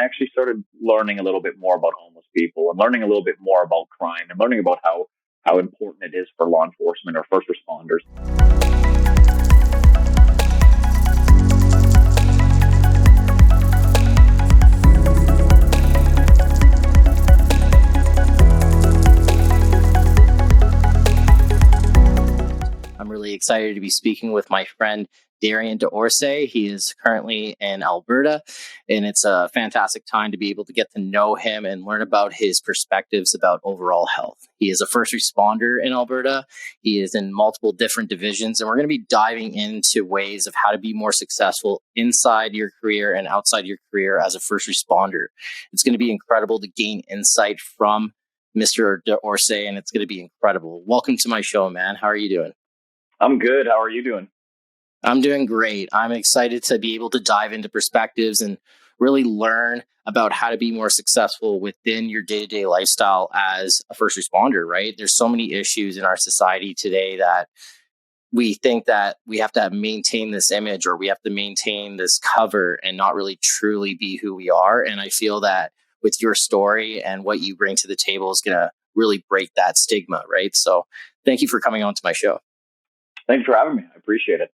actually started learning a little bit more about homeless people and learning a little bit more about crime and learning about how important it is for law enforcement or first responders. I'm really excited to be speaking with my friend Darien D'Orsay. He is currently in Alberta, and it's a fantastic time to be able to get to know him and learn about his perspectives about overall health. He is a first responder in Alberta. He is in multiple different divisions, and we're going to be diving into ways of how to be more successful inside your career and outside your career as a first responder. It's going to be incredible to gain insight from Mr. D'Orsay, and it's going to be incredible. Welcome to my show, man. How are you doing? I'm good. How are you doing? I'm doing great. I'm excited to be able to dive into perspectives and really learn about how to be more successful within your day-to-day lifestyle as a first responder, right? There's so many issues in our society today that we think that we have to maintain this image or we have to maintain this cover and not really truly be who we are. And I feel that with your story and what you bring to the table is going to really break that stigma, right? So thank you for coming on to my show. Thanks for having me. I appreciate it.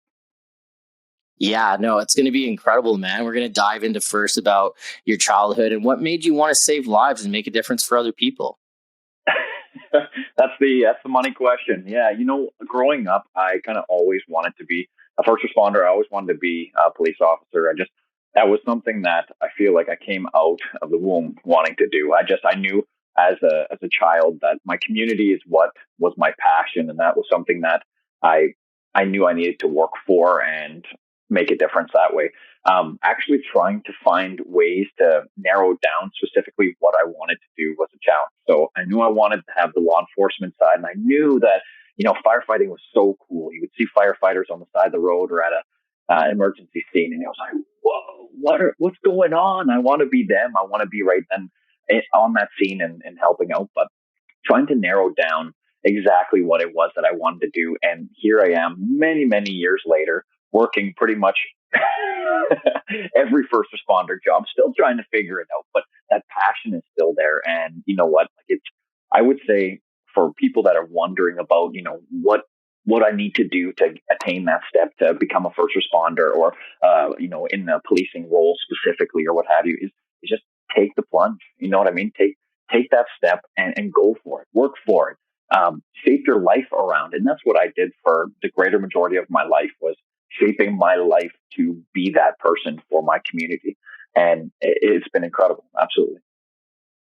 Yeah, no, it's going to be incredible, man. We're going to dive into first about your childhood and what made you want to save lives and make a difference for other people. That's the money question. Yeah, growing up, I kind of always wanted to be a first responder. I always wanted to be a police officer. That was something that I feel like I came out of the womb wanting to do. I knew as a child that my community is what was my passion, and that was something that I knew I needed to work for and make a difference that way. Actually trying to find ways to narrow down specifically what I wanted to do was a challenge. So I knew I wanted to have the law enforcement side, and I knew that, firefighting was so cool. You would see firefighters on the side of the road or at an emergency scene, and I was like, whoa, what's going on? I want to be them. I want to be right then on that scene and helping out, but trying to narrow down exactly what it was that I wanted to do. And here I am many, many years later, working pretty much every first responder job, still trying to figure it out, but that passion is still there. And you know what? I would say for people that are wondering about, what I need to do to attain that step to become a first responder or, in the policing role specifically or what have you, is just take the plunge. You know what I mean? Take that step and go for it, work for it. Shape your life around it. And that's what I did for the greater majority of my life, was shaping my life to be that person for my community. And it's been incredible. Absolutely.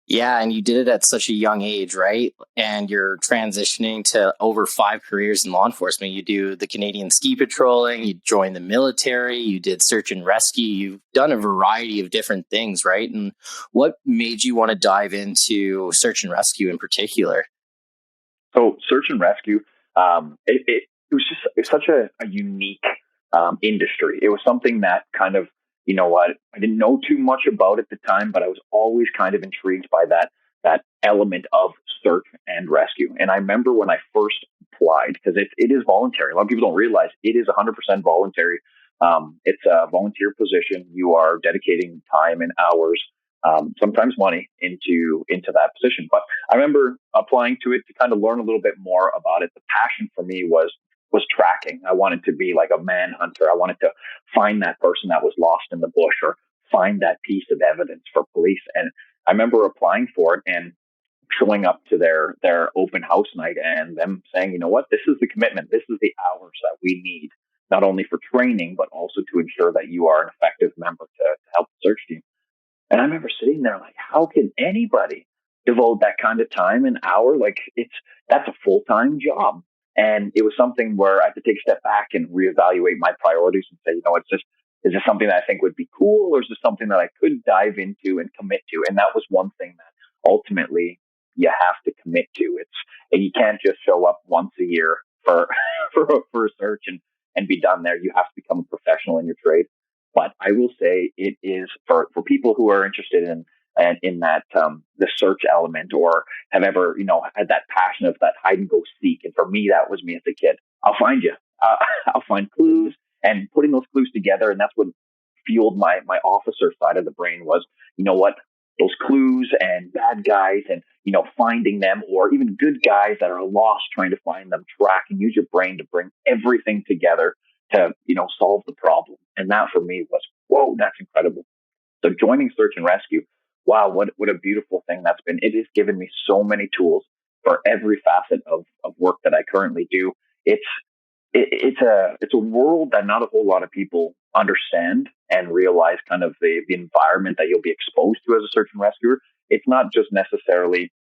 Yeah. And you did it at such a young age, right? And you're transitioning to over 5 careers in law enforcement. You do the Canadian ski patrolling, you joined the military, you did search and rescue. You've done a variety of different things, right? And what made you want to dive into search and rescue in particular? So search and rescue, it was such a unique industry. It was something that kind of, I didn't know too much about at the time, but I was always kind of intrigued by that element of search and rescue. And I remember when I first applied, because it is voluntary. A lot of people don't realize it is 100% voluntary. It's a volunteer position. You are dedicating time and hours, sometimes money into that position. But I remember applying to it to kind of learn a little bit more about it. The passion for me was tracking. I wanted to be like a manhunter. I wanted to find that person that was lost in the bush or find that piece of evidence for police. And I remember applying for it and showing up to their open house night and them saying, you know what, this is the commitment. This is the hours that we need, not only for training, but also to ensure that you are an effective member to help the search team. And I remember sitting there like, how can anybody devote that kind of time, an hour? Like that's a full-time job. And it was something where I had to take a step back and reevaluate my priorities and say, is this something that I think would be cool, or is this something that I could dive into and commit to? And that was one thing that ultimately you have to commit to. And you can't just show up once a year for a search and be done there. You have to become a professional in your trade. But I will say it is for people who are interested in that the search element, or have ever had that passion of that hide and go seek. And for me, that was me as a kid. I'll find you. I'll find clues, and putting those clues together. And that's what fueled my officer side of the brain was, you know what, those clues and bad guys and, finding them, or even good guys that are lost, trying to find them, track and use your brain to bring everything together to, solve the problem. And that for me was, whoa, that's incredible. So joining search and rescue, wow, what a beautiful thing that's been. It has given me so many tools for every facet of work that I currently do. It's a world that not a whole lot of people understand and realize kind of the environment that you'll be exposed to as a search and rescuer. It's not just necessarily,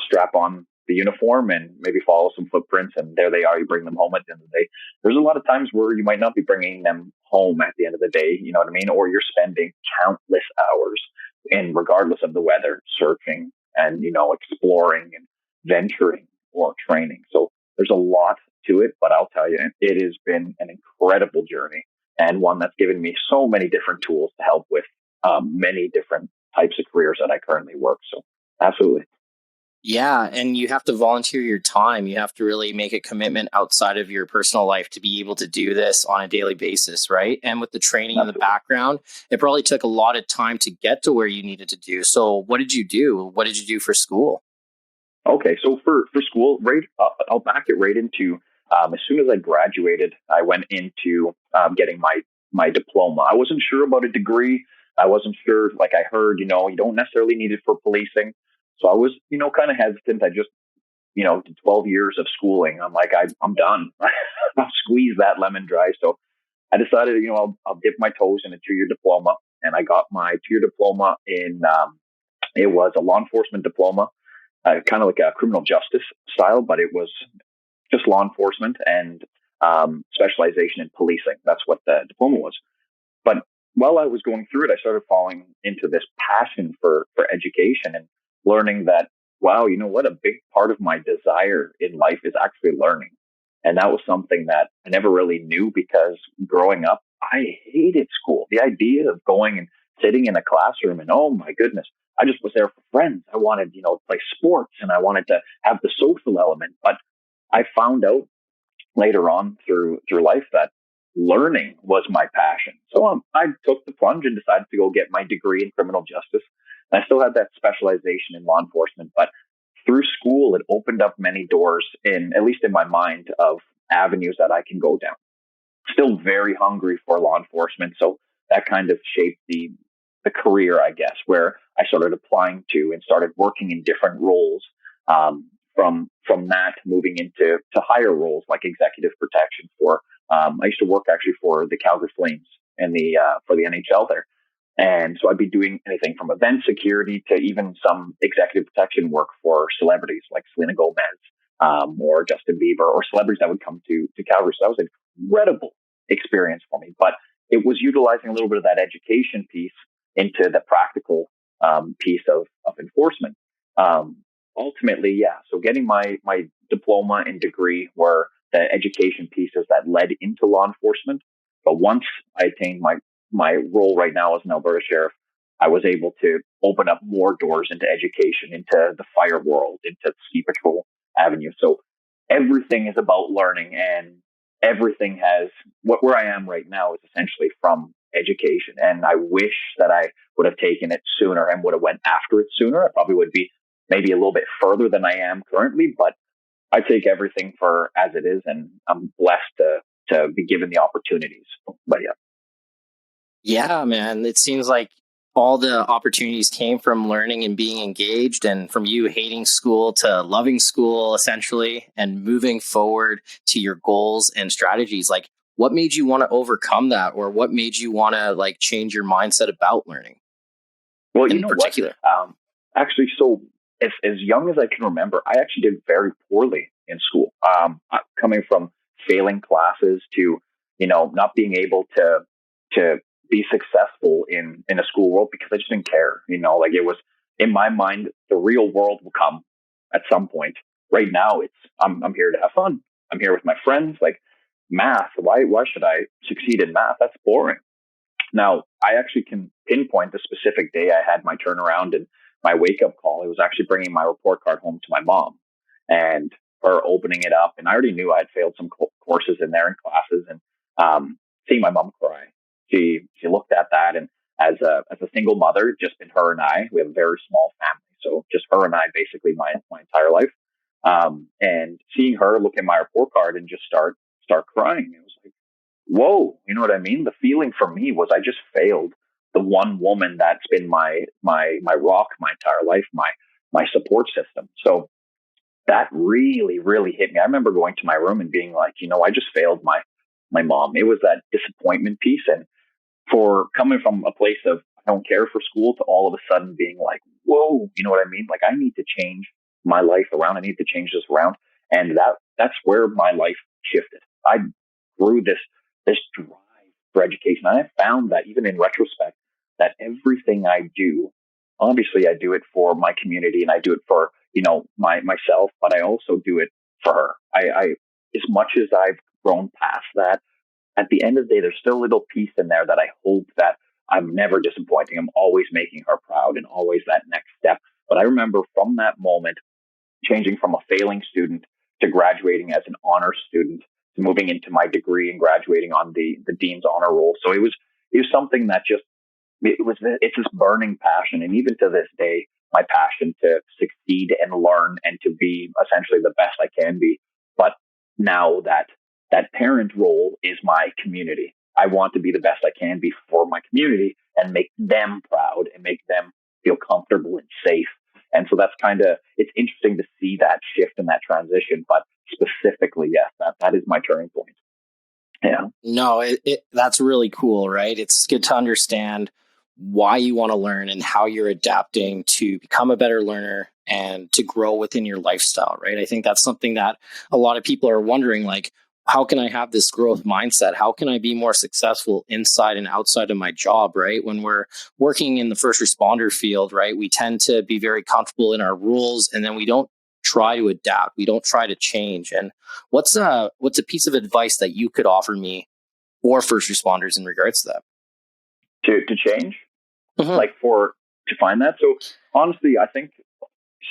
strap on the uniform and maybe follow some footprints and there they are, you bring them home at the end of the day. There's a lot of times where you might not be bringing them home at the end of the day, you know what I mean? Or you're spending countless hours in, regardless of the weather, searching and, exploring and venturing or training. So there's a lot to it, but I'll tell you, it has been an incredible journey and one that's given me so many different tools to help with many different types of careers that I currently work. So absolutely. Yeah, and you have to volunteer your time. You have to really make a commitment outside of your personal life to be able to do this on a daily basis, right? And with the training in the background, it probably took a lot of time to get to where you needed to do. So what did you do? What did you do for school? Okay, so for school, I'll back it right into as soon as I graduated, I went into getting my diploma. I wasn't sure about a degree. I wasn't sure, like I heard, you don't necessarily need it for policing. So I was, kind of hesitant. I just, did 12 years of schooling. I'm like, I'm done. I'll squeeze that lemon dry. So I decided, I'll dip my toes in a 2-year diploma, and I got my 2-year diploma in. It was a law enforcement diploma, kind of like a criminal justice style, but it was just law enforcement and specialization in policing. That's what the diploma was. But while I was going through it, I started falling into this passion for education and learning that, wow, you know what? A big part of my desire in life is actually learning. And that was something that I never really knew, because growing up, I hated school. The idea of going and sitting in a classroom and, oh my goodness, I just was there for friends. I wanted, to play sports and I wanted to have the social element. But I found out later on through life that learning was my passion. So I took the plunge and decided to go get my degree in criminal justice. And I still had that specialization in law enforcement, but through school, it opened up many doors, at least in my mind, of avenues that I can go down. Still very hungry for law enforcement. So that kind of shaped the career, I guess, where I started applying to and started working in different roles. From that, moving into higher roles like executive protection for. I used to work actually for the Calgary Flames and for the NHL there. And so I'd be doing anything from event security to even some executive protection work for celebrities like Selena Gomez, or Justin Bieber, or celebrities that would come to Calgary. So that was an incredible experience for me. But it was utilizing a little bit of that education piece into the practical piece of enforcement. Ultimately, yeah. So getting my diploma and degree were the education pieces that led into law enforcement. But once I attained my role right now as an Alberta Sheriff, I was able to open up more doors into education, into the fire world, into the ski patrol avenue. So everything is about learning, and everything has where I am right now is essentially from education. And I wish that I would have taken it sooner and would have went after it sooner. I probably would be maybe a little bit further than I am currently, but I take everything for as it is, and I'm blessed to be given the opportunities. But yeah. Yeah, man. It seems like all the opportunities came from learning and being engaged, and from you hating school to loving school, essentially, and moving forward to your goals and strategies. Like, what made you want to overcome that, or what made you want to change your mindset about learning? Well, in particular, actually, so as young as I can remember, I actually did very poorly in school. Coming from failing classes to not being able to be successful in a school world, because I just didn't care. It was in my mind, the real world will come at some point. Right now, I'm here to have fun. I'm here with my friends. Like math, why should I succeed in math? That's boring. Now, I actually can pinpoint the specific day I had my turnaround and my wake up call. It was actually bringing my report card home to my mom and her opening it up. And I already knew I had failed some courses in there and classes, and seeing my mom cry she looked at that, and as a single mother, just been her and I. We have a very small family, so just her and I basically my entire life. And seeing her look at my report card and just start crying, it was like, whoa, you know what I mean? The feeling for me was I just failed the one woman that's been my rock my entire life, my support system. So that really, really hit me. I remember going to my room and being like, I just failed my mom. It was that disappointment piece. And for coming from a place of I don't care for school to all of a sudden being like, whoa, you know what I mean? Like I need to change my life around. I need to change this around. And that's where my life shifted. I grew this drive for education. And I found that even in retrospect, that everything I do, obviously I do it for my community and I do it for, myself, but I also do it for her. I as much as I've grown past that, at the end of the day, there's still a little piece in there that I hope that I'm never disappointing. I'm always making her proud and always that next step. But I remember from that moment, changing from a failing student to graduating as an honor student to moving into my degree and graduating on the dean's honor roll. So it was something that it's this burning passion. And even to this day, my passion to succeed and learn and to be essentially the best I can be. But now that parent role is my community. I want to be the best I can be for my community and make them proud and make them feel comfortable and safe. And so it's interesting to see that shift and that transition, but specifically, yes, that is my turning point. Yeah. No, that's really cool, right? It's good to understand why you want to learn and how you're adapting to become a better learner and to grow within your lifestyle, right? I think that's something that a lot of people are wondering, like, how can I have this growth mindset? How can I be more successful inside and outside of my job, right? When we're working in the first responder field, right, we tend to be very comfortable in our rules and then we don't try to adapt. We don't try to change. And what's a piece of advice that you could offer me or first responders in regards to that? To change? To find that. So honestly, I think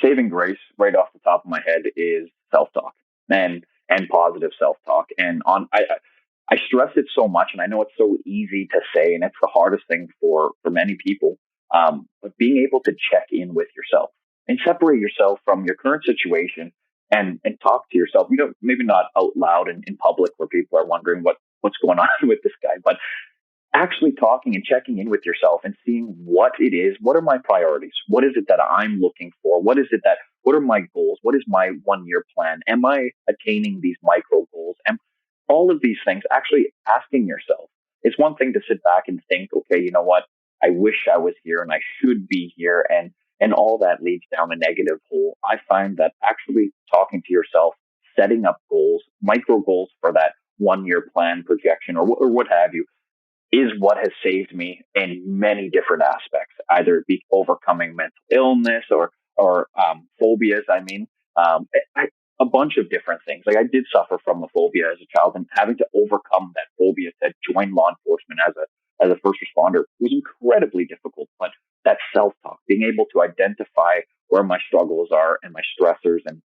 saving grace right off the top of my head is self-talk and positive self-talk. And I stress it so much, and I know it's so easy to say, and it's the hardest thing for many people. But being able to check in with yourself and separate yourself from your current situation and talk to yourself. Maybe not out loud and in public where people are wondering what's going on with this guy, but actually talking and checking in with yourself and seeing what it is. What are my priorities? What is it that I'm looking for? What are my goals? What is my 1-year plan? Am I attaining these micro goals? And all of these things, actually asking yourself. It's one thing to sit back and think, okay, you know what? I wish I was here and I should be here. And all that leads down a negative hole. I find that actually talking to yourself, setting up goals, micro goals for that 1-year plan projection or what have you, is what has saved me in many different aspects, either it be overcoming mental illness or phobias. A bunch of different things. Like I did suffer from a phobia as a child, and having to overcome that phobia to join law enforcement as a first responder was incredibly difficult. But that self-talk, being able to identify where my struggles are and my stressors and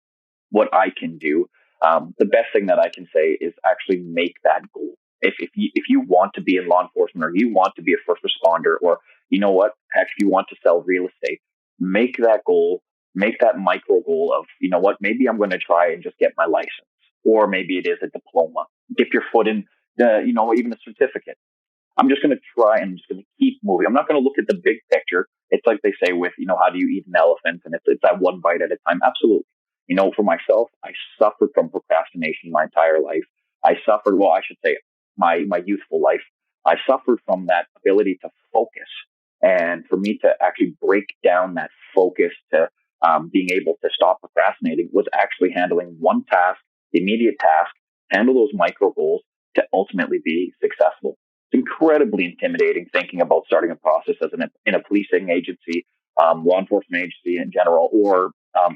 what I can do. The best thing that I can say is actually make that goal. If you want to be in law enforcement or you want to be a first responder or you know what, heck, if you want to sell real estate, make that goal, make that micro goal of, you know what, maybe I'm going to try and just get my license, or maybe it is a diploma. Dip your foot in, even a certificate. I'm just going to try and I'm just going to keep moving. I'm not going to look at the big picture. It's like they say with, how do you eat an elephant? And it's that one bite at a time. Absolutely. For myself, I suffered from procrastination my entire life. My youthful life, I suffered from that ability to focus. And for me to actually break down that focus to being able to stop procrastinating was actually handling one task, the immediate task, handle those micro goals to ultimately be successful. It's incredibly intimidating thinking about starting a process in a policing agency, law enforcement agency in general, or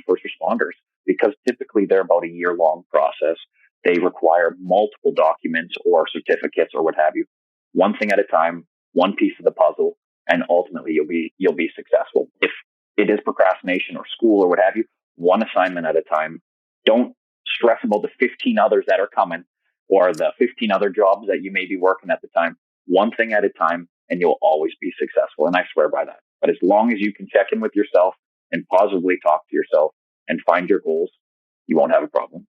first responders, because typically they're about a year-long process. They require multiple documents or certificates or what have you. One thing at a time, one piece of the puzzle, and ultimately you'll be successful. If it is procrastination or school or what have you, one assignment at a time. Don't stress about the 15 others that are coming or the 15 other jobs that you may be working at the time. one thing at a time, and you'll always be successful. And I swear by that. But as long as you can check in with yourself and positively talk to yourself and find your goals, you won't have a problem.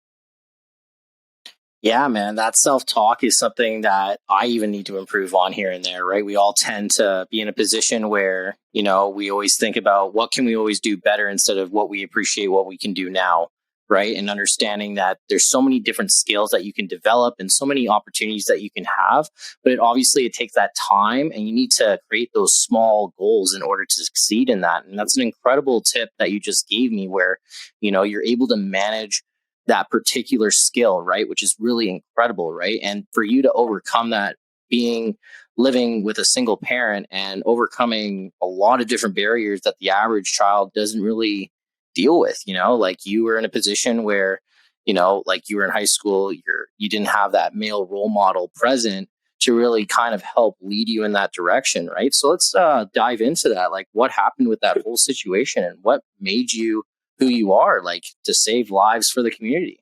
Yeah, man, that self-talk is something that I even need to improve on here and there, right? We all tend to be in a position where, we always think about what can we always do better instead of what we appreciate what we can do now, right? And understanding that there's so many different skills that you can develop and so many opportunities that you can have, but it takes that time, and you need to create those small goals in order to succeed in that. And that's an incredible tip that you just gave me where, you're able to manage that particular skill, right? Which is really incredible, right? And for you to overcome that, living with a single parent and overcoming a lot of different barriers that the average child doesn't really deal with, like you were in a position where, like you were in high school, you didn't have that male role model present to really kind of help lead you in that direction, right? So let's dive into that. Like, what happened with that whole situation and what made you who you are, like to save lives for the community?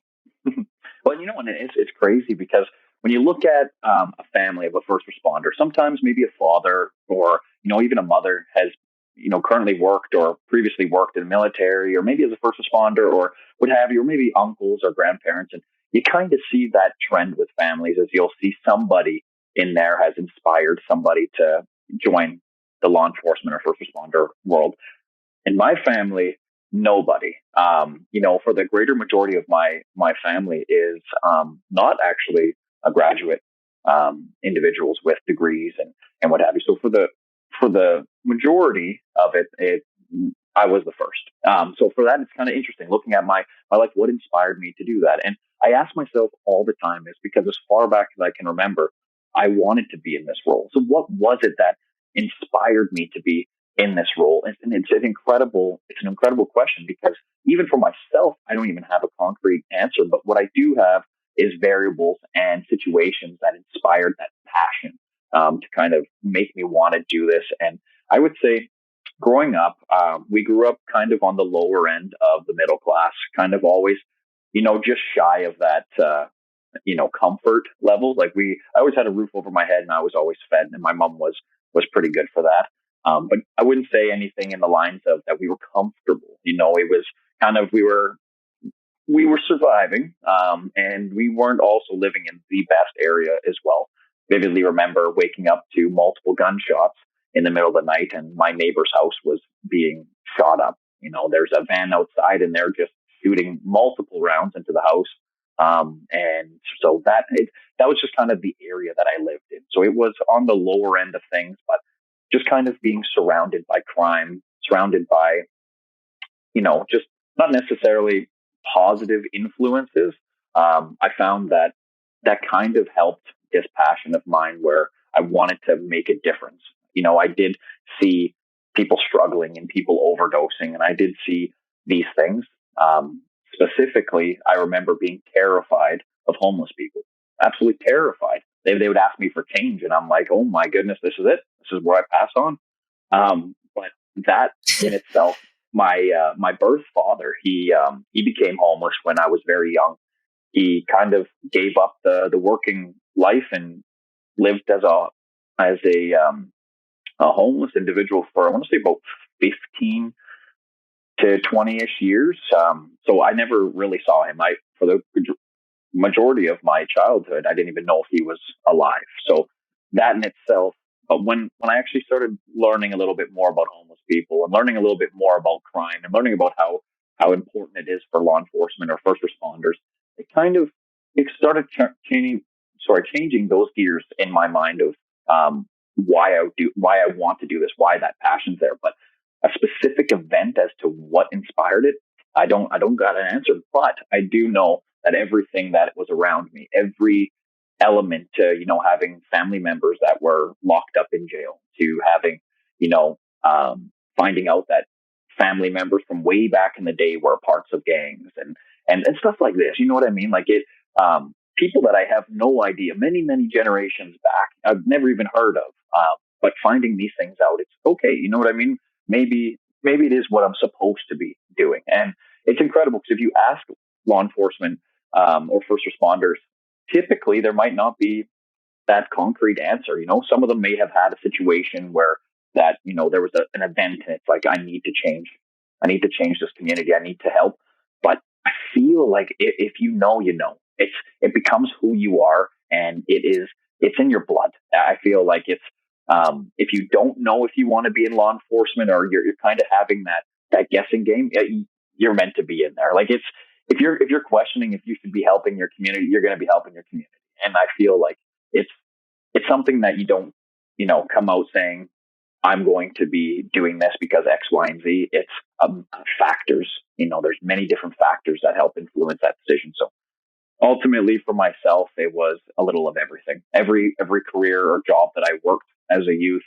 Well, and it's crazy because when you look at a family of a first responder, sometimes maybe a father or, even a mother has, currently worked or previously worked in the military or maybe as a first responder or what have you, or maybe uncles or grandparents. And you kind of see that trend with families as you'll see somebody in there has inspired somebody to join the law enforcement or first responder world. In my family, nobody. For the greater majority of my family is not actually a graduate individuals with degrees and what have you. So for the majority of it, I was the first. So for that, it's kind of interesting looking at my life. What inspired me to do that? And I ask myself all the time is because as far back as I can remember, I wanted to be in this role. So what was it that inspired me to be in this role? And it's an incredible question because even for myself, I don't even have a concrete answer. But what I do have is variables and situations that inspired that passion to kind of make me want to do this. And I would say growing up, we grew up kind of on the lower end of the middle class, kind of always, just shy of that, comfort level. Like I always had a roof over my head and I was always fed, and my mom was pretty good for that. But I wouldn't say anything in the lines of that we were comfortable. It was kind of, we were surviving, and we weren't also living in the best area as well. Vividly remember waking up to multiple gunshots in the middle of the night, and my neighbor's house was being shot up. There's a van outside, and they're just shooting multiple rounds into the house. And so that was just kind of the area that I lived in. So it was on the lower end of things, but just kind of being surrounded by crime, surrounded by, just not necessarily positive influences. I found that kind of helped this passion of mine where I wanted to make a difference. I did see people struggling and people overdosing, and I did see these things. Specifically, I remember being terrified of homeless people, absolutely terrified. They would ask me for change, and I'm like, oh my goodness, this is it. This is where I pass on. But that in itself, my birth father, he became homeless when I was very young. He kind of gave up the working life and lived as a homeless individual for, I want to say, about 15 to 20-ish years. So I never really saw him. For the majority of my childhood, I didn't even know if he was alive. So that in itself, but when I actually started learning a little bit more about homeless people and learning a little bit more about crime and learning about how important it is for law enforcement or first responders, it started changing those gears in my mind of why I want to do this, why that passion's there. But a specific event as to what inspired it, I don't got an answer, but I do know that everything that was around me, every element to, having family members that were locked up in jail, to having, finding out that family members from way back in the day were parts of gangs and stuff like this. You know what I mean? Like people that I have no idea, many, many generations back, I've never even heard of, but finding these things out, it's okay. You know what I mean? Maybe it is what I'm supposed to be doing. And it's incredible because if you ask law enforcement or first responders, typically there might not be that concrete answer. Some of them may have had a situation where that, there was an event and it's like, I need to change. I need to change this community. I need to help. But I feel like if it becomes who you are, and it's in your blood. I feel like if you don't know if you want to be in law enforcement, or you're kind of having that guessing game, you're meant to be in there. Like if you're questioning if you should be helping your community, you're going to be helping your community. And I feel like it's something that you don't, come out saying, I'm going to be doing this because X, Y, and Z. It's factors. There's many different factors that help influence that decision. So ultimately, for myself, it was a little of everything. Every career or job that I worked as a youth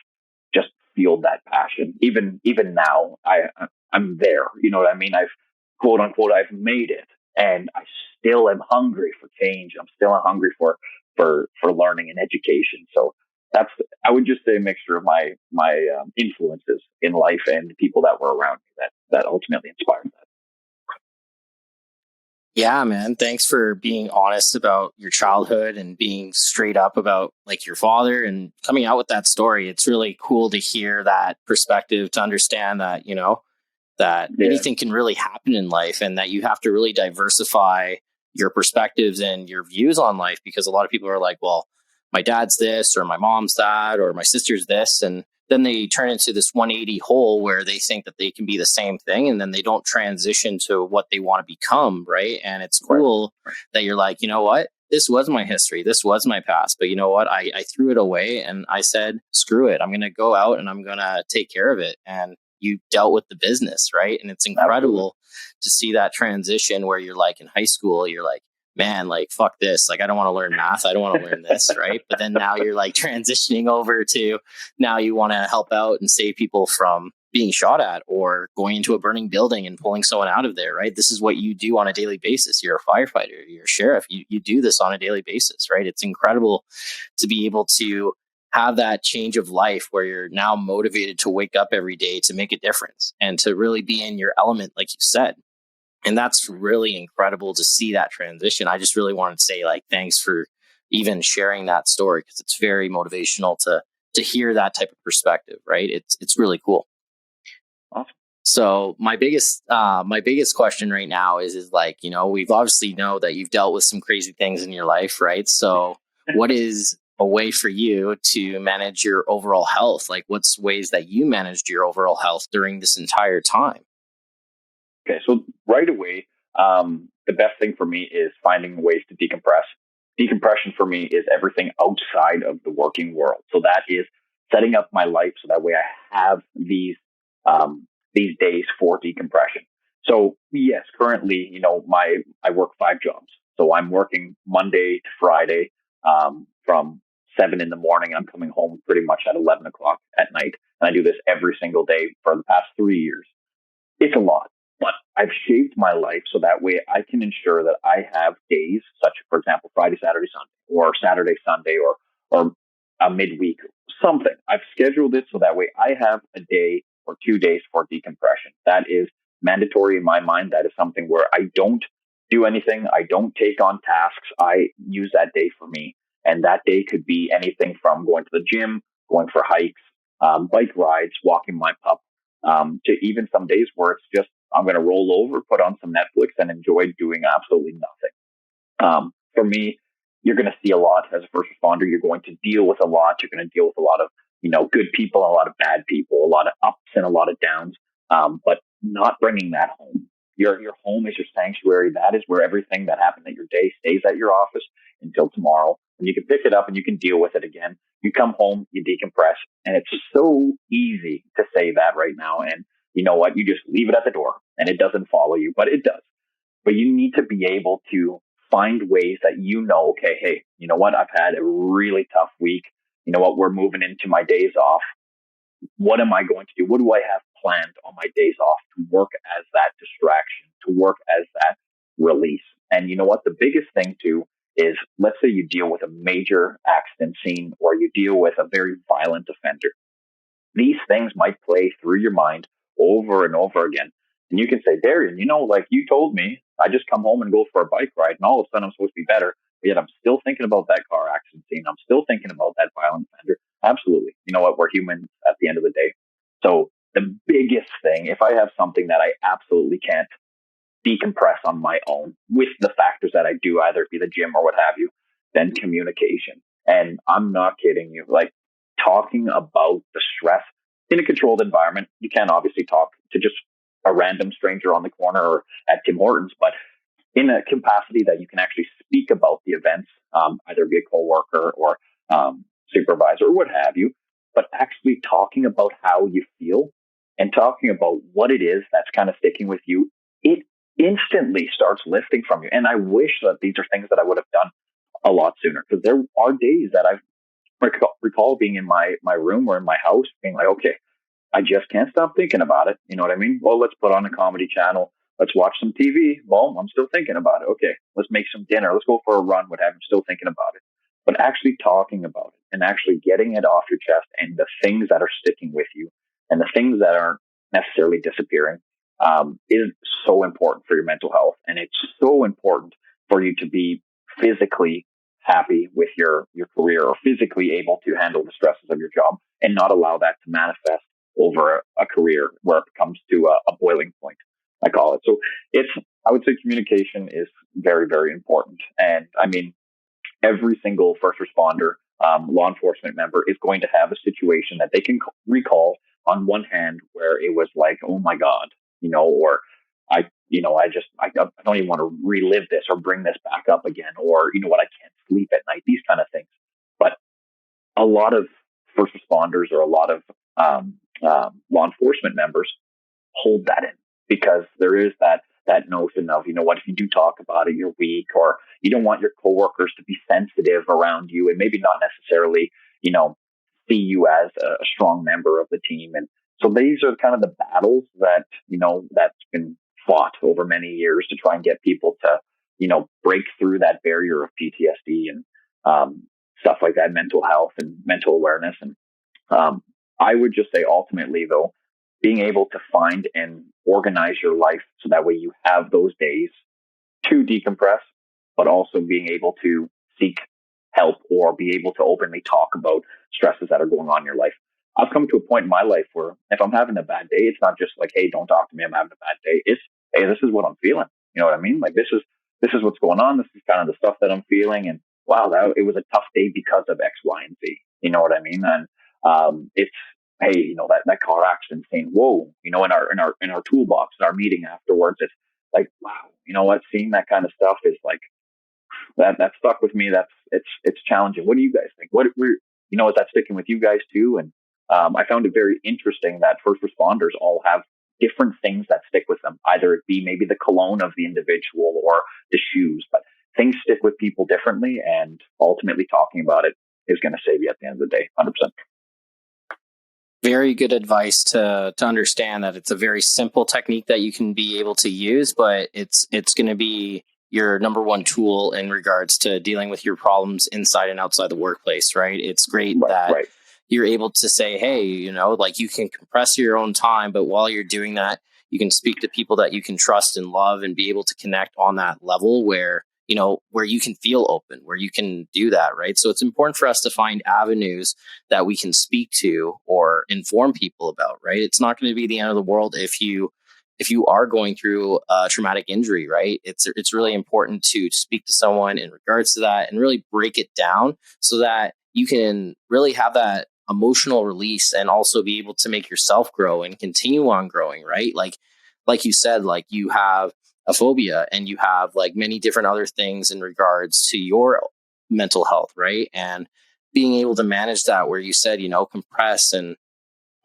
just fueled that passion. Even now, I'm there. You know what I mean? I've quote unquote I've made it, and I still am hungry for change. I'm still hungry for learning and education. So I would just say a mixture of my influences in life and the people that were around me that ultimately inspired that. Yeah, man. Thanks for being honest about your childhood and being straight up about like your father and coming out with that story. It's really cool to hear that perspective, to understand that, that anything can really happen in life, and that you have to really diversify your perspectives and your views on life, because a lot of people are like, well, my dad's this, or my mom's that, or my sister's this. And then they turn into this 180 hole where they think that they can be the same thing, and then they don't transition to what they want to become. Right. And it's cool that you're like, you know what? This was my history. This was my past. But you know what? I threw it away and I said, screw it. I'm going to go out and I'm going to take care of it. And you dealt with the business. Right. And it's incredible to see that transition where you're like in high school, you're like, man, like, fuck this. Like, I don't want to learn math. I don't want to learn this. Right. But then now you're like transitioning over to now you want to help out and save people from being shot at, or going into a burning building and pulling someone out of there. Right. This is what you do on a daily basis. You're a firefighter, you're a sheriff. You do this on a daily basis. Right. It's incredible to be able to have that change of life where you're now motivated to wake up every day to make a difference and to really be in your element, like you said. And that's really incredible to see that transition. I just really wanted to say, like, thanks for even sharing that story, because it's very motivational to hear that type of perspective, right? It's really cool. Awesome. So my biggest question right now is like, we've obviously know that you've dealt with some crazy things in your life, right? So what is a way for you to manage your overall health? Like, what's ways that you managed your overall health during this entire time? Okay, so right away, the best thing for me is finding ways to decompress. Decompression for me is everything outside of the working world. So that is setting up my life so that way I have these days for decompression. So yes, currently, I work 5 jobs. So I'm working Monday to Friday from 7 in the morning. I'm coming home pretty much at 11 o'clock at night. And I do this every single day for the past 3 years. It's a lot. But I've shaped my life so that way I can ensure that I have days such, for example, Friday, Saturday, Sunday, or Saturday, Sunday, or a midweek, something. I've scheduled it so that way I have a day or 2 days for decompression. That is mandatory in my mind. That is something where I don't do anything. I don't take on tasks. I use that day for me. And that day could be anything from going to the gym, going for hikes, bike rides, walking my pup, to even some days where it's just, I'm going to roll over, put on some Netflix, and enjoy doing absolutely nothing. For me, you're going to see a lot as a first responder. You're going to deal with a lot. You're going to deal with a lot of, good people, a lot of bad people, a lot of ups and a lot of downs, but not bringing that home. Your home is your sanctuary. That is where everything that happened at your day stays at your office until tomorrow. And you can pick it up and you can deal with it again. You come home, you decompress, and it's so easy to say that right now. And you know what? You just leave it at the door and it doesn't follow you, but it does. But you need to be able to find ways that okay, hey, you know what? I've had a really tough week. You know what? We're moving into my days off. What am I going to do? What do I have planned on my days off to work as that distraction, to work as that release? And you know what? The biggest thing too is, let's say you deal with a major accident scene or you deal with a very violent offender. These things might play through your mind over and over again. And you can say, Darien, like you told me, I just come home and go for a bike ride and all of a sudden I'm supposed to be better. yet I'm still thinking about that car accident scene. I'm still thinking about that violent offender. Absolutely. You know what? We're humans at the end of the day. So the biggest thing, if I have something that I absolutely can't decompress on my own with the factors that I do, either be the gym or what have you, then communication. And I'm not kidding you. Like, talking about the stress in a controlled environment, you can't obviously talk to just a random stranger on the corner or at Tim Hortons, but in a capacity that you can actually speak about the events, either be a coworker or supervisor or what have you, but actually talking about how you feel and talking about what it is that's kind of sticking with you, it instantly starts lifting from you. And I wish that these are things that I would have done a lot sooner, because there are days that I recall being in my room or in my house being like, okay, I just can't stop thinking about it. You know what I mean? Well, let's put on a comedy channel. Let's watch some TV. Well, I'm still thinking about it. Okay, let's make some dinner. Let's go for a run, whatever. I'm still thinking about it. But actually talking about it and actually getting it off your chest, and the things that are sticking with you and the things that aren't necessarily disappearing, is so important for your mental health. And it's so important for you to be physically happy with your career, or physically able to handle the stresses of your job, and not allow that to manifest over a career where it comes to a boiling point, I call it. So I would say communication is very, very important. And I mean, every single first responder, law enforcement member is going to have a situation that they can recall on one hand where it was like, oh my God, or I don't even want to relive this or bring this back up again, or, I can't sleep at night, these kind of things. But a lot of first responders, or a lot of law enforcement members, hold that in, because there is that notion of, if you do talk about it, you're weak, or you don't want your coworkers to be sensitive around you and maybe not necessarily, see you as a strong member of the team. And so these are kind of the battles that, that's been fought over many years to try and get people to, break through that barrier of PTSD and stuff like that, mental health and mental awareness. And I would just say, ultimately, though, being able to find and organize your life so that way you have those days to decompress, but also being able to seek help or be able to openly talk about stresses that are going on in your life. I've come to a point in my life where if I'm having a bad day, it's not just like, hey, don't talk to me, I'm having a bad day. It's, hey, this is what I'm feeling. You know what I mean? Like, this is what's going on. This is kind of the stuff that I'm feeling. And wow, it was a tough day because of X, Y, and Z. You know what I mean? And it's, hey, that car accident scene. Whoa, in our toolbox, in our meeting afterwards, it's like, wow, seeing that kind of stuff is like that stuck with me. It's challenging. What do you guys think? Is that sticking with you guys too? And I found it very interesting that first responders all have different things that stick with them. Either it be maybe the cologne of the individual or the shoes, but things stick with people differently. And ultimately, talking about it is going to save you at the end of the day, 100%. Very good advice to understand that it's a very simple technique that you can be able to use, but it's going to be your number one tool in regards to dealing with your problems inside and outside the workplace, right? It's great that you're able to say, hey, like, you can compress your own time, but while you're doing that, you can speak to people that you can trust and love and be able to connect on that level where you can feel open, where you can do that, right? So it's important for us to find avenues that we can speak to or inform people about, right? It's not going to be the end of the world if you are going through a traumatic injury, right? It's really important to speak to someone in regards to that and really break it down so that you can really have that emotional release and also be able to make yourself grow and continue on growing, right? Like you said, like, you have a phobia and you have like many different other things in regards to your mental health, right? And being able to manage that, where you said, compress and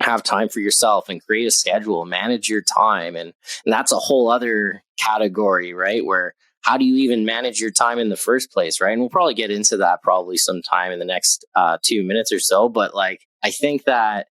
have time for yourself and create a schedule, manage your time. And that's a whole other category, right? Where how do you even manage your time in the first place, right? And we'll probably get into that probably sometime in the next 2 minutes or so. But like, I think that's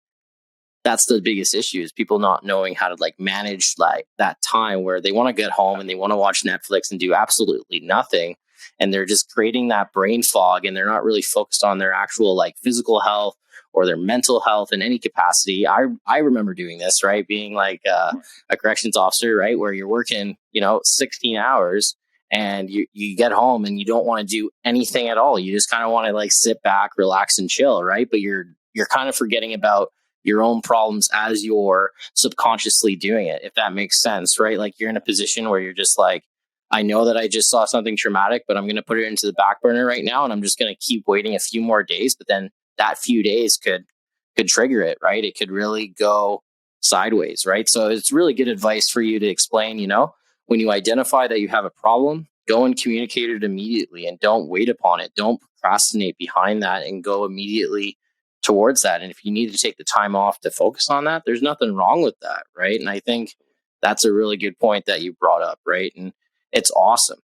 the biggest issue, is people not knowing how to like manage like that time where they want to get home and they want to watch Netflix and do absolutely nothing. And they're just creating that brain fog, and they're not really focused on their actual like physical health or their mental health in any capacity. I remember doing this, right? Being like a corrections officer, right? Where you're working, 16 hours and you get home and you don't want to do anything at all. You just kind of want to like sit back, relax, and chill, right? But you're kind of forgetting about your own problems as you're subconsciously doing it, if that makes sense, right? Like you're in a position where you're just like, I know that I just saw something traumatic, but I'm going to put it into the back burner right now, and I'm just going to keep waiting a few more days. But then that few days could trigger it, right? It could really go sideways, right? So it's really good advice for you to explain, when you identify that you have a problem, go and communicate it immediately and don't wait upon it. Don't procrastinate behind that and go immediately towards that. And if you need to take the time off to focus on that, there's nothing wrong with that, right? And I think that's a really good point that you brought up, right? And it's awesome.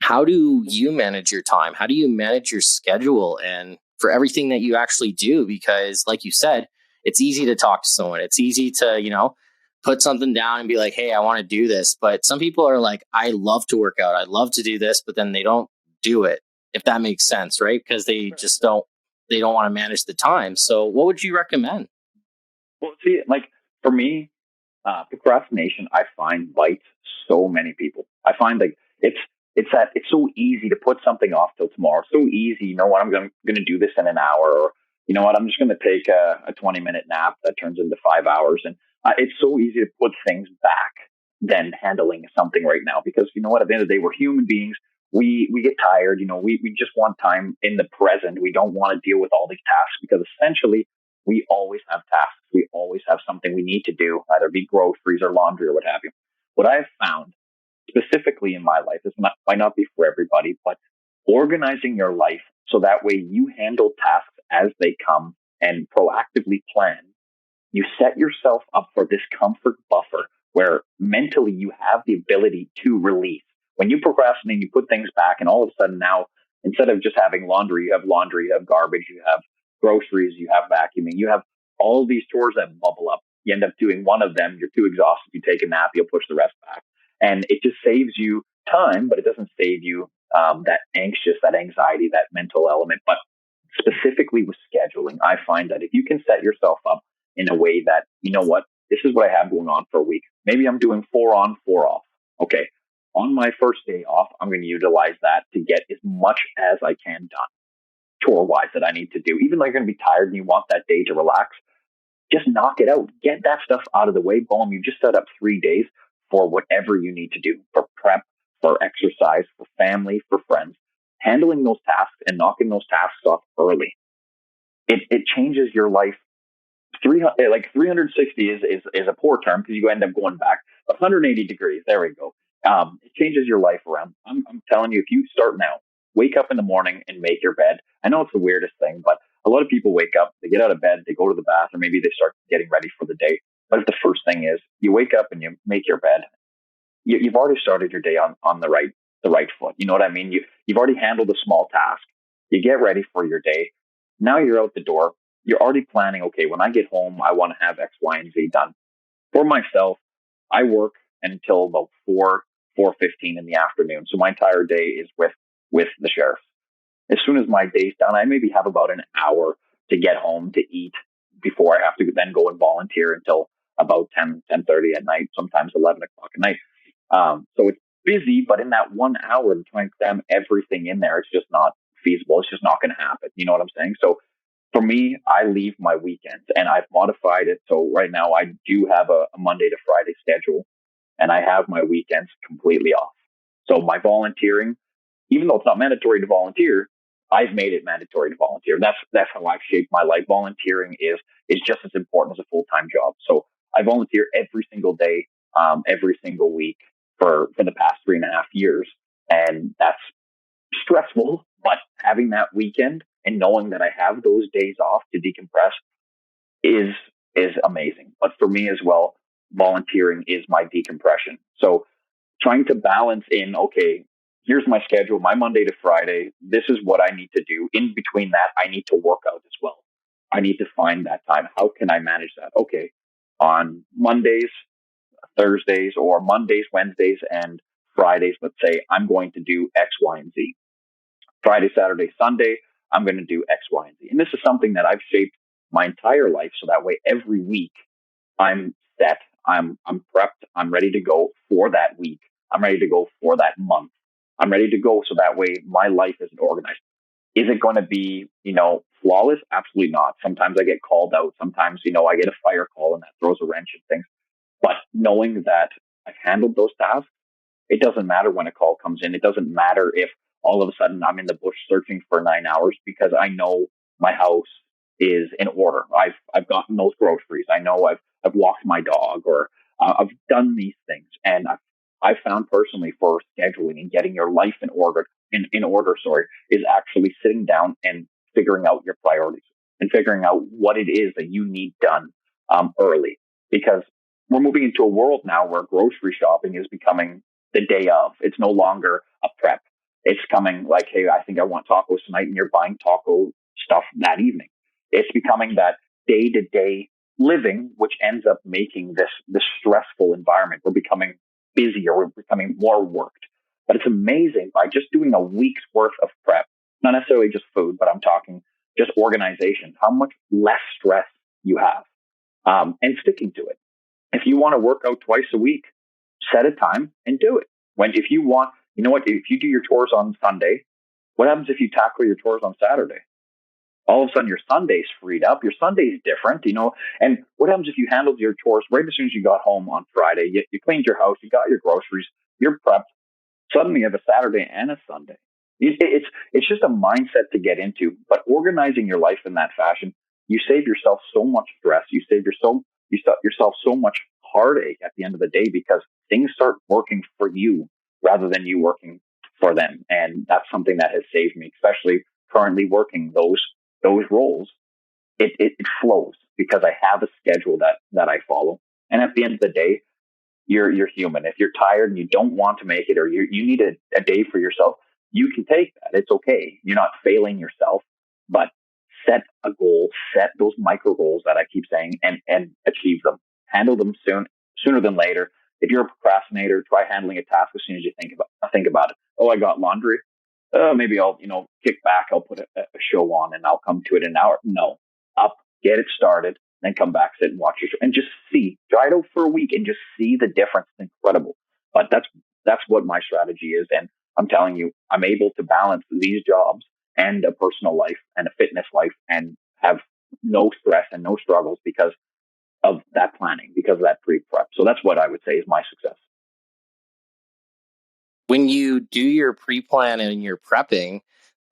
How do you manage your time? How do you manage your schedule and for everything that you actually do? Because like you said, it's easy to talk to someone. It's easy to, put something down and be like, hey, I want to do this. But some people are like, I love to work out. I love to do this, but then they don't do it, if that makes sense, right? Because they just they don't want to manage the time. So what would you recommend? Well, see, like for me, procrastination, I find bites so many people. I find like it's so easy to put something off till tomorrow. So easy, you know what? I'm going to do this in an hour, or you know what? I'm just going to take a 20-minute nap that turns into 5 hours, and it's so easy to put things back than handling something right now. Because you know what? At the end of the day, we're human beings. We get tired. We just want time in the present. We don't want to deal with all these tasks because essentially we always have tasks. We always have something we need to do, either be groceries or laundry or what have you. What I've found specifically in my life, might not be for everybody, but organizing your life so that way you handle tasks as they come and proactively plan. You set yourself up for this comfort buffer where mentally you have the ability to release. When you procrastinate, you put things back, and all of a sudden now, instead of just having laundry, you have garbage, you have groceries, you have vacuuming, you have all these chores that bubble up. You end up doing one of them, you're too exhausted, you take a nap, you'll push the rest back. And it just saves you time, but it doesn't save you that anxiety, that mental element. But specifically with scheduling, I find that if you can set yourself up in a way that, you know what, this is what I have going on for a week. Maybe I'm doing 4 on, 4 off. Okay. On my first day off, I'm going to utilize that to get as much as I can done chore-wise that I need to do. Even though you're going to be tired and you want that day to relax, just knock it out. Get that stuff out of the way. Boom, you just set up 3 days for whatever you need to do, for prep, for exercise, for family, for friends. Handling those tasks and knocking those tasks off early. It changes your life. 360 is a poor term because you end up going back 180 degrees. There we go. It changes your life around. I'm telling you, if you start now, wake up in the morning and make your bed. I know it's the weirdest thing, but a lot of people wake up, they get out of bed, they go to the bathroom, maybe they start getting ready for the day. But if the first thing is you wake up and you make your bed, you've already started your day on the right foot. You know what I mean? You've already handled a small task. You get ready for your day. Now you're out the door. You're already planning, okay, when I get home, I want to have X, Y, and Z done. For myself, I work until about 4:15 in the afternoon. So my entire day is with the sheriff. As soon as my day's done, I maybe have about an hour to get home to eat before I have to then go and volunteer until about 10:30 at night, sometimes 11 o'clock at night. So it's busy, but in that 1 hour to try and cram everything in there, it's just not feasible. It's just not going to happen. You know what I'm saying? So for me, I leave my weekends and I've modified it. So right now I do have a Monday to Friday schedule and I have my weekends completely off. So my volunteering, even though it's not mandatory to volunteer, I've made it mandatory to volunteer. That's how I've shaped my life. Volunteering is just as important as a full-time job. So I volunteer every single day, every single week for the past 3.5 years. And that's stressful, but having that weekend and knowing that I have those days off to decompress is amazing. But for me as well, volunteering is my decompression. So trying to balance in, okay, here's my schedule, my Monday to Friday. This is what I need to do. In between that, I need to work out as well. I need to find that time. How can I manage that? Okay, on Mondays, Thursdays, or Mondays, Wednesdays, and Fridays, let's say I'm going to do X, Y, and Z. Friday, Saturday, Sunday, I'm going to do X, Y, and Z. And this is something that I've shaped my entire life. So that way, every week I'm set. I'm prepped. I'm ready to go for that week. I'm ready to go for that month. I'm ready to go. So that way my life isn't organized. Is it going to be, flawless? Absolutely not. Sometimes I get called out. Sometimes, I get a fire call and that throws a wrench in things. But knowing that I've handled those tasks, it doesn't matter when a call comes in. It doesn't matter if all of a sudden I'm in the bush searching for 9 hours, because I know my house is in order. I've gotten those groceries. I know I've walked my dog, or I've done these things. And I've found personally, for scheduling and getting your life in order, is actually sitting down and figuring out your priorities and figuring out what it is that you need done early. Because we're moving into a world now where grocery shopping is becoming the day of. It's no longer a prep. It's coming like, hey, I think I want tacos tonight, and you're buying taco stuff that evening. It's becoming that day-to-day living, which ends up making this stressful environment. We're becoming busier. We're becoming more worked. But it's amazing, by just doing a week's worth of prep, not necessarily just food, but I'm talking just organization, how much less stress you have, and sticking to it. If you want to work out twice a week, set a time and do it. If you want, if you do your chores on Sunday, what happens if you tackle your chores on Saturday? All of a sudden your Sunday's freed up. Your Sunday's different, and what happens if you handled your chores right as soon as you got home on Friday? You cleaned your house, you got your groceries, you're prepped. Suddenly you have a Saturday and a Sunday. It's just a mindset to get into, but organizing your life in that fashion, you save yourself so much stress. You save yourself so much heartache at the end of the day, because things start working for you rather than you working for them. And that's something that has saved me, especially currently working those roles. It flows because I have a schedule that I follow. And at the end of the day, you're human. If you're tired and you don't want to make it, or you need a day for yourself, you can take that. It's okay. You're not failing yourself, but set a goal, set those micro goals that I keep saying, and achieve them. Handle them sooner than later. If you're a procrastinator, try handling a task as soon as you think about it. Oh, I got laundry. Maybe I'll, kick back. I'll put a show on and I'll come to it in an hour. No, up, get it started, then come back, sit and watch your show, and just try it out for a week and just see the difference. It's incredible. But that's what my strategy is. And I'm telling you, I'm able to balance these jobs and a personal life and a fitness life and have no stress and no struggles because of that planning, because of that pre-prep. So that's what I would say is my success. When you do your pre-plan and your prepping,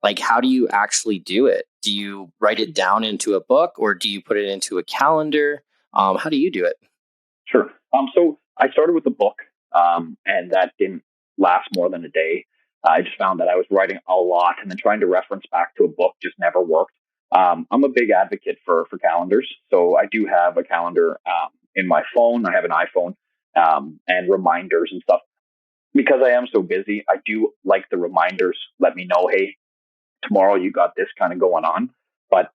like, how do you actually do it? Do you write it down into a book, or do you put it into a calendar? How do you do it? Sure. So I started with a book, and that didn't last more than a day. I just found that I was writing a lot, and then trying to reference back to a book just never worked. I'm a big advocate for calendars. So I do have a calendar in my phone. I have an iPhone, and reminders and stuff. Because I am so busy, I do like the reminders. Let me know, hey, tomorrow you got this kind of going on. But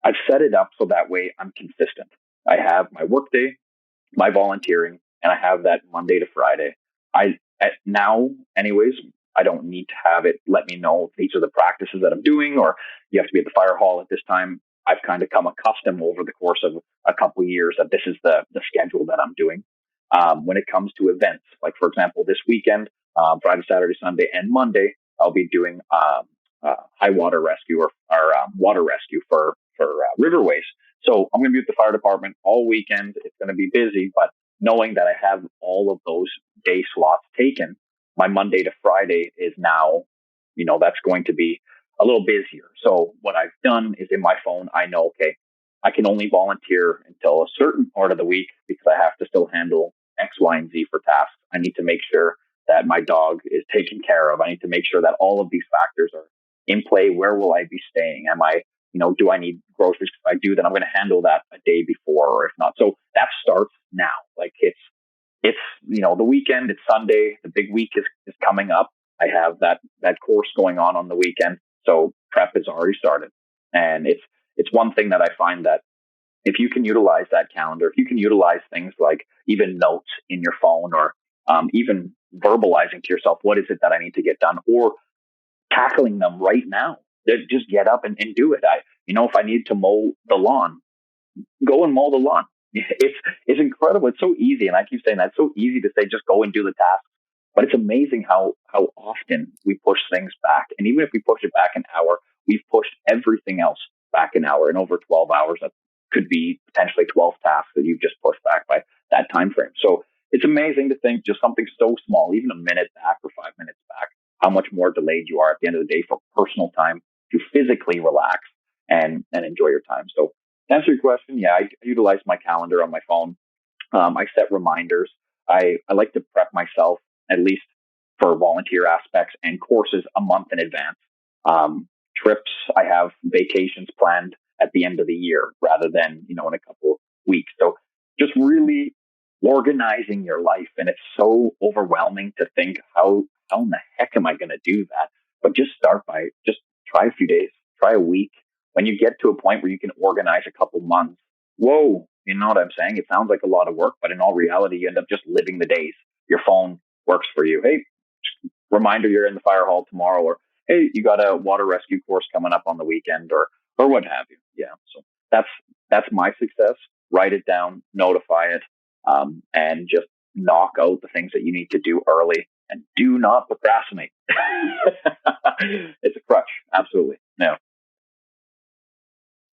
I've set it up so that way I'm consistent. I have my workday, my volunteering, and I have that Monday to Friday. Now, anyways, I don't need to have it let me know these are the practices that I'm doing, or you have to be at the fire hall at this time. I've kind of come accustomed over the course of a couple of years that this is the schedule that I'm doing. When it comes to events, like for example, this weekend, Friday, Saturday, Sunday, and Monday, I'll be doing high water rescue or water rescue for riverways. So I'm going to be with the fire department all weekend. It's going to be busy, but knowing that I have all of those day slots taken, my Monday to Friday is now, that's going to be a little busier. So what I've done is in my phone, I know, okay, I can only volunteer until a certain part of the week because I have to still handle X, Y, and Z for tasks. I need to make sure that my dog is taken care of. I need to make sure that all of these factors are in play. Where will I be staying? Do I need groceries? If I do, then I'm going to handle that a day before, or if not. So that starts now. Like it's the weekend, it's Sunday, the big week is coming up. I have that course going on the weekend. So prep is already started. And it's one thing that I find that if you can utilize that calendar, if you can utilize things like even notes in your phone, or even verbalizing to yourself, what is it that I need to get done, or tackling them right now, just get up and do it. If I need to mow the lawn, go and mow the lawn. It's incredible. It's so easy. And I keep saying that it's so easy to say, just go and do the task. But it's amazing how often we push things back. And even if we push it back an hour, we've pushed everything else back an hour. And over 12 hours, that could be potentially 12 tasks that you've just pushed back by that time frame. So it's amazing to think just something so small, even a minute back or 5 minutes back, how much more delayed you are at the end of the day for personal time to physically relax and enjoy your time. So to answer your question, yeah, I utilize my calendar on my phone. I set reminders. I like to prep myself at least for volunteer aspects and courses a month in advance. Trips, I have vacations planned at the end of the year rather than, in a couple of weeks. So just really organizing your life. And it's so overwhelming to think how in the heck am I going to do that? But just start by just try a few days, try a week. When you get to a point where you can organize a couple months, whoa, you know what I'm saying? It sounds like a lot of work, but in all reality, you end up just living the days. Your phone works for you. Hey, reminder you're in the fire hall tomorrow, or hey, you got a water rescue course coming up on the weekend, or what have you. Yeah. So that's my success. Write it down, notify it, and just knock out the things that you need to do early, and do not procrastinate. It's a crutch. Absolutely. No.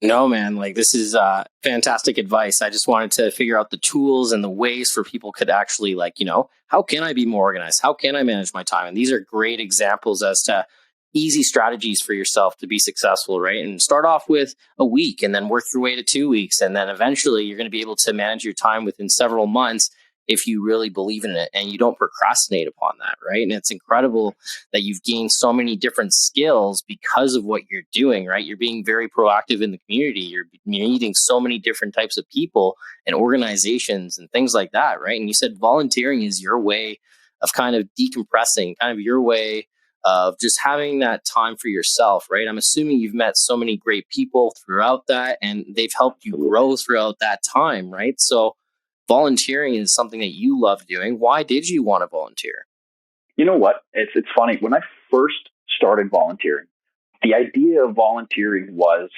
No, man, like this is fantastic advice. I just wanted to figure out the tools and the ways for people could actually how can I be more organized? How can I manage my time? And these are great examples as to easy strategies for yourself to be successful, right? And start off with a week and then work your way to 2 weeks. And then eventually you're going to be able to manage your time within several months if you really believe in it and you don't procrastinate upon that, right? And it's incredible that you've gained so many different skills because of what you're doing, right? You're being very proactive in the community. You're meeting so many different types of people and organizations and things like that, right? And you said volunteering is your way of kind of decompressing, kind of your way of just having that time for yourself, right? I'm assuming you've met so many great people throughout that and they've helped you grow throughout that time, right? So volunteering is something that you love doing. Why did you want to volunteer? You know what? It's funny. When I first started volunteering, the idea of volunteering was,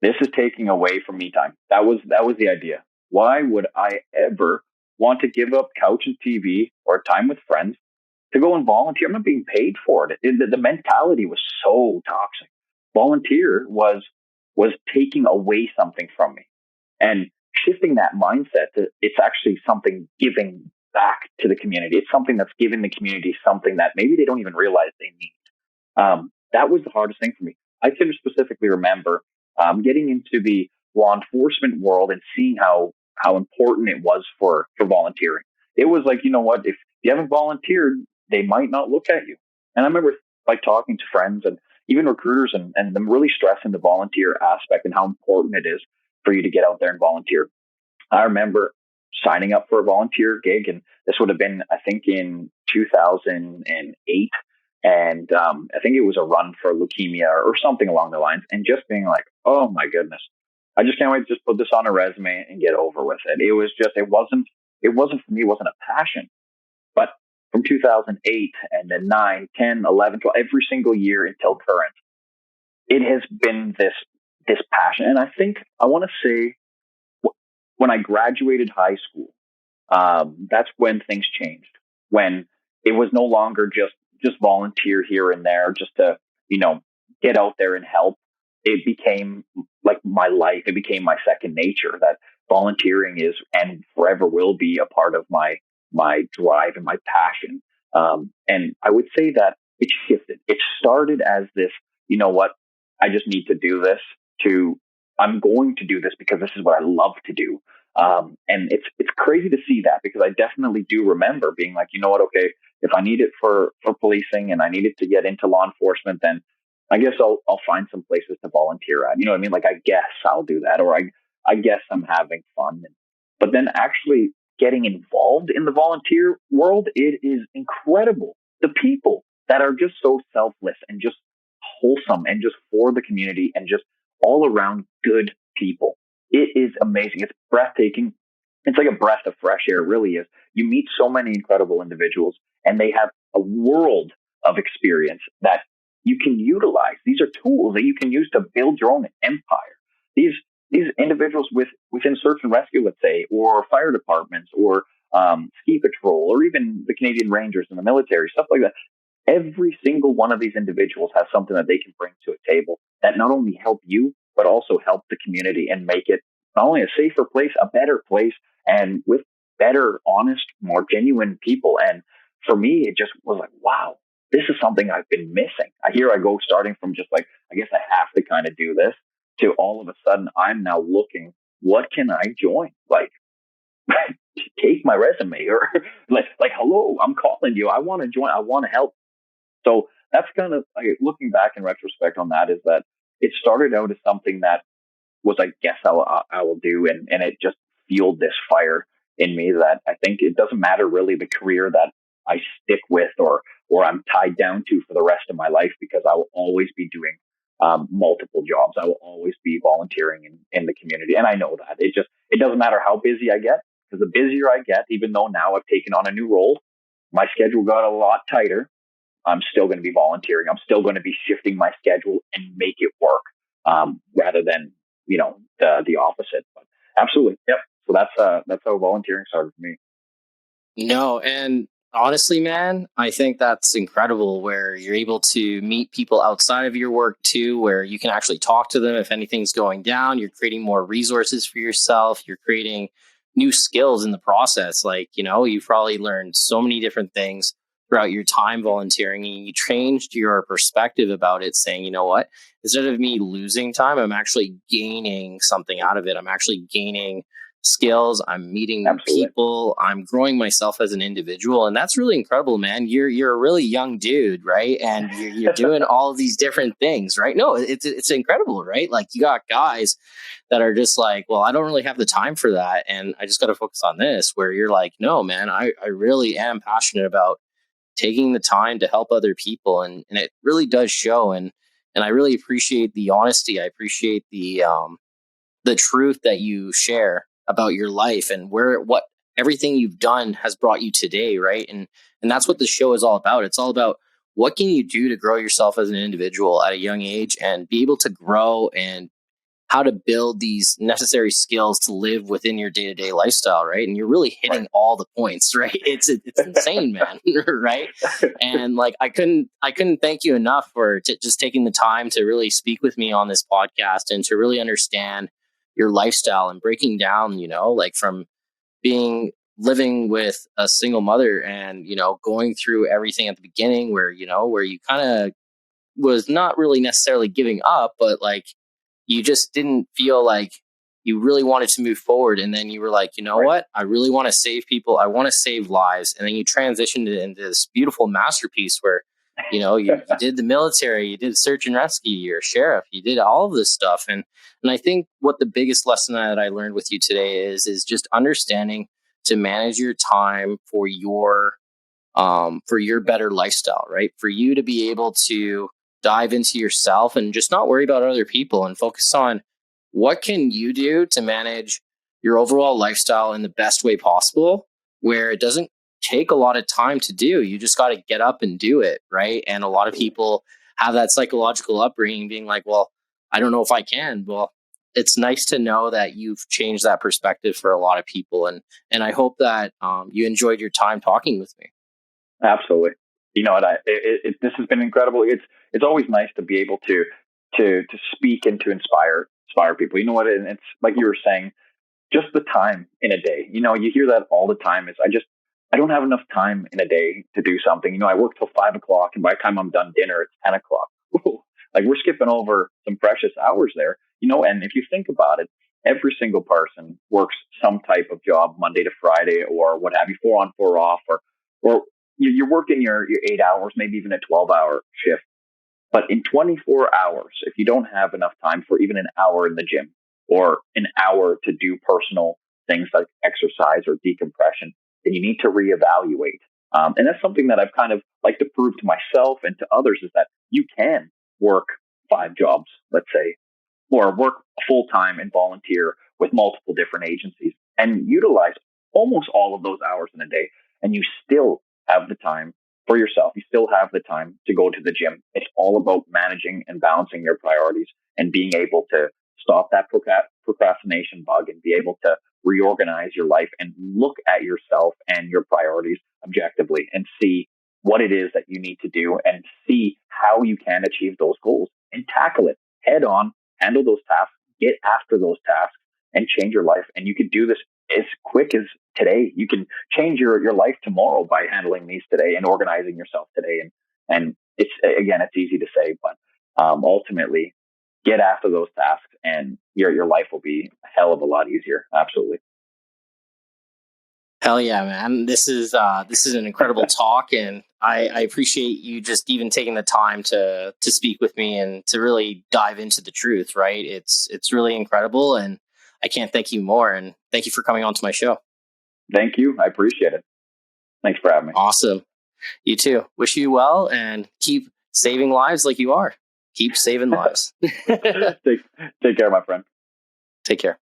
this is taking away from me time. That was the idea. Why would I ever want to give up couch and TV or time with friends to go and volunteer? I'm not being paid for it. The mentality was so toxic. Volunteer was taking away something from me. And shifting that mindset to it's actually something giving back to the community. It's something that's giving the community something that maybe they don't even realize they need. That was the hardest thing for me. I can specifically remember getting into the law enforcement world and seeing how important it was for volunteering. It was like, you know what, if you haven't volunteered, they might not look at you. And I remember talking to friends and even recruiters and them really stressing the volunteer aspect and how important it is for you to get out there and volunteer. I remember signing up for a volunteer gig, and this would have been, I think, in 2008. And I think it was a run for leukemia or something along the lines. And just being like, oh my goodness, I just can't wait to just put this on a resume and get over with it. It was just, it wasn't for me, it wasn't a passion. But from 2008 and then 9, 10, 11, 12, every single year until current, it has been this passion. And I think I want to say when I graduated high school, that's when things changed. When it was no longer just volunteer here and there, just to, get out there and help. It became like my life. It became my second nature, that volunteering is and forever will be a part of my drive and my passion. And I would say that it shifted. It started as this, you know what, I just need to do this, to I'm going to do this because this is what I love to do. And it's crazy to see that, because I definitely do remember being like, you know what, okay, if I need it for policing and I needed to get into law enforcement, then I guess I'll find some places to volunteer at. You know what I mean? Like, I guess I'll do that, or I guess I'm having fun. But then actually getting involved in the volunteer world, it is incredible. The people that are just so selfless and just wholesome and just for the community and just all around good people. It is amazing. It's breathtaking. It's like a breath of fresh air. It really is. You meet so many incredible individuals and they have a world of experience that you can utilize. These are tools that you can use to build your own empire. These individuals within search and rescue, let's say, or fire departments or ski patrol, or even the Canadian Rangers in the military, stuff like that. Every single one of these individuals has something that they can bring to a table that not only help you, but also help the community and make it not only a safer place, a better place, and with better, honest, more genuine people. And for me, it just was like, wow, this is something I've been missing. Here I go, starting from just like, I guess I have to kind of do this, to all of a sudden I'm now looking, what can I join? Like, take my resume, or like, hello, I'm calling you. I want to join. I want to help. So that's kind of like, looking back in retrospect on that, is that it started out as something that was, I guess I will do. And it just fueled this fire in me that I think it doesn't matter really the career that I stick with or I'm tied down to for the rest of my life, because I will always be doing multiple jobs. I will always be volunteering in the community. And I know that it doesn't matter how busy I get, because the busier I get, even though now I've taken on a new role, my schedule got a lot tighter. I'm still going to be volunteering. I'm still going to be shifting my schedule and make it work, rather than, the opposite. But absolutely. Yep. So that's how volunteering started for me. No, and honestly, man, I think that's incredible where you're able to meet people outside of your work too, where you can actually talk to them if anything's going down. You're creating more resources for yourself. You're creating new skills in the process. Like, you've probably learned so many different things throughout your time volunteering, and you changed your perspective about it, saying, you know what, instead of me losing time, I'm actually gaining something out of it. I'm actually gaining skills. I'm meeting new people. I'm growing myself as an individual. And that's really incredible, man. You're a really young dude, right? And you're doing all of these different things, right? No, it's incredible, right? Like, you got guys that are just like, well, I don't really have the time for that, and I just got to focus on this, where you're like, no, man, I really am passionate about taking the time to help other people. And it really does show. And I really appreciate the honesty. I appreciate the truth that you share about your life and what everything you've done has brought you today. Right. And that's what the show is all about. It's all about, what can you do to grow yourself as an individual at a young age and be able to grow, and how to build these necessary skills to live within your day-to-day lifestyle, right? And you're really hitting all the points, right? It's insane, man, right? And like, I couldn't thank you enough for just taking the time to really speak with me on this podcast and to really understand your lifestyle and breaking down, like from living with a single mother and, going through everything at the beginning where you kind of was not really necessarily giving up, but like, you just didn't feel like you really wanted to move forward. And then you were like, what? I really want to save people. I want to save lives. And then you transitioned it into this beautiful masterpiece where, you did the military, you did search and rescue, you're a sheriff, you did all of this stuff. And I think what the biggest lesson that I learned with you today is just understanding to manage your time for your better lifestyle, right? For you to be able to dive into yourself and just not worry about other people and focus on what can you do to manage your overall lifestyle in the best way possible, where it doesn't take a lot of time to do. You just got to get up and do it, right? And a lot of people have that psychological upbringing being like, well, I don't know if I can. Well, it's nice to know that you've changed that perspective for a lot of people. And I hope that you enjoyed your time talking with me. Absolutely. You know what? This has been incredible. It's always nice to be able to speak and to inspire people. You know what? And it's like you were saying, just the time in a day. You hear that all the time. I don't have enough time in a day to do something. I work till 5 o'clock, and by the time I'm done dinner, it's 10 o'clock. Ooh, like, we're skipping over some precious hours there. And if you think about it, every single person works some type of job Monday to Friday, or what have you, 4 on, 4 off, or you're working your 8 hours, maybe even a 12-hour shift. But in 24 hours, if you don't have enough time for even an hour in the gym or an hour to do personal things like exercise or decompression, then you need to reevaluate. And that's something that I've kind of like to prove to myself and to others, is that you can work 5 jobs, let's say, or work full time and volunteer with multiple different agencies and utilize almost all of those hours in a day. And you still have the time for yourself. You still have the time to go to the gym. It's all about managing and balancing your priorities and being able to stop that procrastination bug and be able to reorganize your life and look at yourself and your priorities objectively and see what it is that you need to do and see how you can achieve those goals and tackle it head on, handle those tasks, get after those tasks and change your life. And you can do this as quick as today. You can change your life tomorrow by handling these today and organizing yourself today. And it's, again, it's easy to say, but ultimately get after those tasks and your life will be a hell of a lot easier. Absolutely. Hell yeah, man. This is an incredible talk, and I appreciate you just even taking the time to speak with me and to really dive into the truth, right? It's really incredible, and I can't thank you more, and thank you for coming on to my show. Thank you. I appreciate it. Thanks for having me. Awesome. You too. Wish you well and keep saving lives like you are. Keep saving lives. Take care, my friend. Take care.